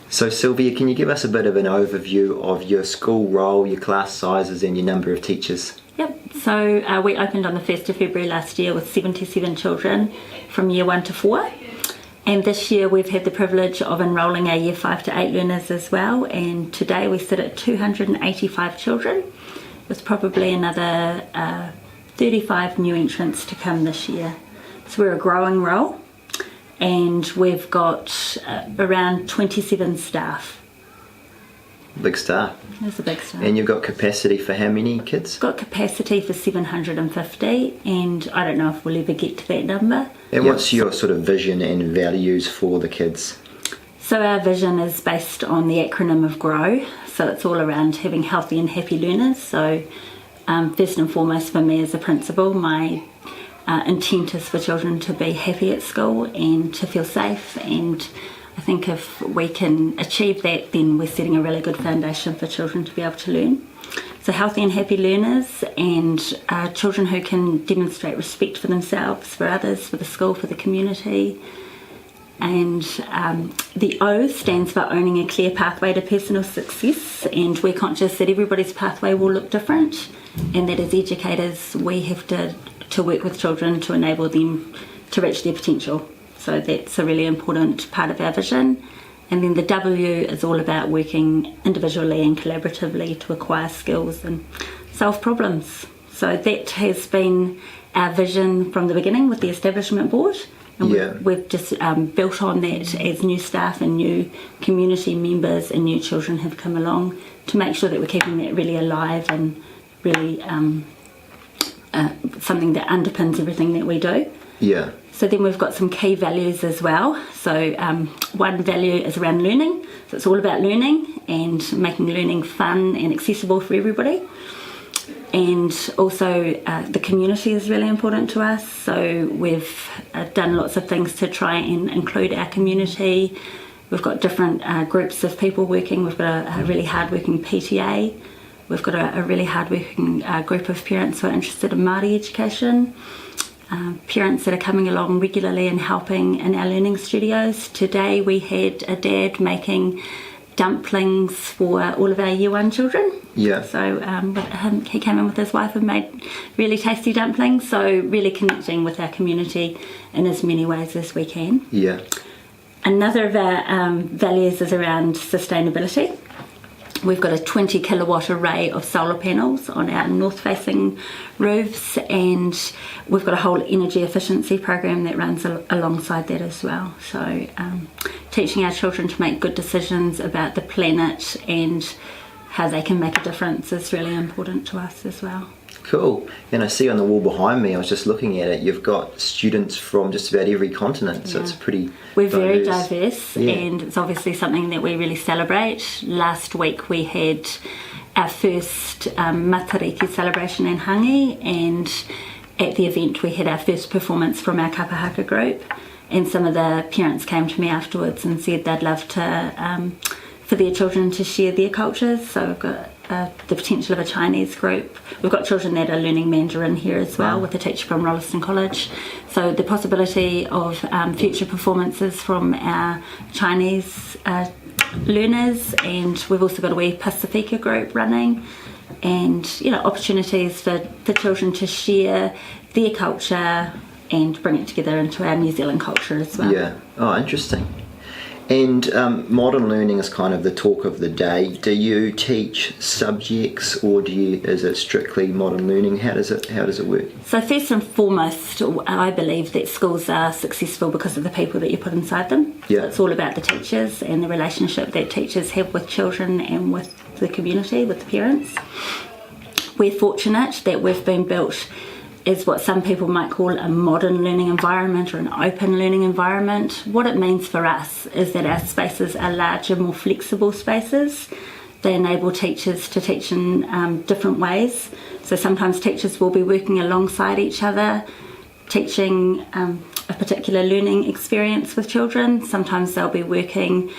So Sylvia, can you give us a bit of an overview of your school role, your class sizes and your number of teachers? Yep, so we opened on the 1st of February last year with 77 children from year 1 to 4. And this year we've had the privilege of enrolling our year 5 to 8 learners as well. And today we sit at 285 children, with probably another 35 new entrants to come this year. So we're a growing role. And we've got around 27 staff. Big staff. It's a big staff. And you've got capacity for how many kids? Got capacity for 750, and I don't know if we'll ever get to that number. And what's your sort of vision and values for the kids? So our vision is based on the acronym of GROW. So it's all around having healthy and happy learners. So first and foremost for me as a principal, my intent is for children to be happy at school and to feel safe, and I think if we can achieve that, then we're setting a really good foundation for children to be able to learn. So healthy and happy learners, and children who can demonstrate respect for themselves, for others, for the school, for the community. And the O stands for owning a clear pathway to personal success, and we're conscious that everybody's pathway will look different, and that as educators we have to work with children to enable them to reach their potential. So that's a really important part of our vision. And then the W is all about working individually and collaboratively to acquire skills and solve problems. So that has been our vision from the beginning with the establishment board. And we've just built on that as new staff and new community members and new children have come along to make sure that we're keeping that really alive and really something that underpins everything that we do. Yeah. So then we've got some key values as well. So one value is around learning. So it's all about learning and making learning fun and accessible for everybody. And also the community is really important to us. So we've done lots of things to try and include our community. We've got different groups of people working. We've got a really hard-working PTA. We've got a really hard-working group of parents who are interested in Māori education. Parents that are coming along regularly and helping in our learning studios. Today we had a dad making dumplings for all of our year 1 children. Yeah. So he came in with his wife and made really tasty dumplings. So really connecting with our community in as many ways as we can. Yeah. Another of our values is around sustainability. We've got a 20 kilowatt array of solar panels on our north facing roofs, and we've got a whole energy efficiency program that runs alongside that as well. So teaching our children to make good decisions about the planet and how they can make a difference is really important to us as well. Cool. And I see on the wall behind me, I was just looking at it, you've got students from just about every continent, so it's pretty We're diverse. very diverse, and it's obviously something that we really celebrate. Last week we had our first Matariki celebration in Hangi, and at the event we had our first performance from our Kapahaka group, and some of the parents came to me afterwards and said they'd love to for their children to share their cultures. So we've got the potential of a Chinese group. We've got children that are learning Mandarin here as well, with a teacher from Rolleston College. So the possibility of future performances from our Chinese learners, and we've also got a wee Pasifika group running, and opportunities for children to share their culture and bring it together into our New Zealand culture as well. Yeah. Oh, interesting. And modern learning is kind of the talk of the day. Do you teach subjects, or is it strictly modern learning? How does it work? So first and foremost, I believe that schools are successful because of the people that you put inside them. Yeah. So it's all about the teachers and the relationship that teachers have with children and with the community, with the parents. We're fortunate that we've been built is what some people might call a modern learning environment or an open learning environment. What it means for us is that our spaces are larger, more flexible spaces. They enable teachers to teach in different ways. So sometimes teachers will be working alongside each other, teaching a particular learning experience with children. Sometimes they'll be working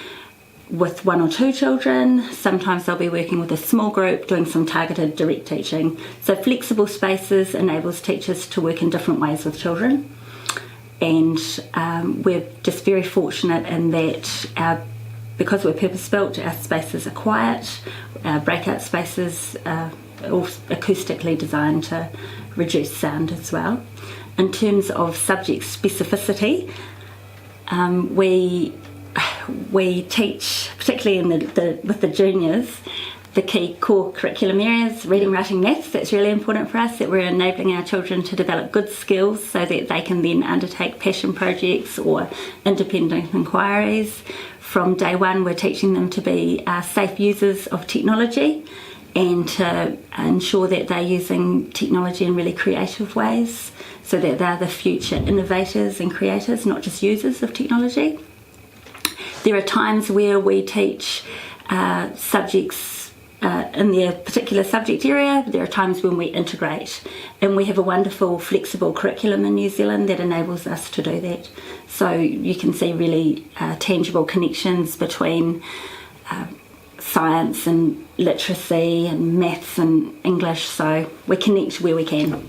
with 1 or 2 children. Sometimes they'll be working with a small group doing some targeted direct teaching. So flexible spaces enables teachers to work in different ways with children. And we're just very fortunate in that our because we're purpose-built, our spaces are quiet, our breakout spaces are all acoustically designed to reduce sound as well. In terms of subject specificity, we teach, particularly with the juniors, the key core curriculum areas, reading, writing, maths. That's really important for us, that we're enabling our children to develop good skills so that they can then undertake passion projects or independent inquiries. From day one, we're teaching them to be safe users of technology and to ensure that they're using technology in really creative ways so that they're the future innovators and creators, not just users of technology. There are times where we teach subjects in their particular subject area. There are times when we integrate, and we have a wonderful flexible curriculum in New Zealand that enables us to do that. So you can see really tangible connections between science and literacy and maths and English, so we connect where we can.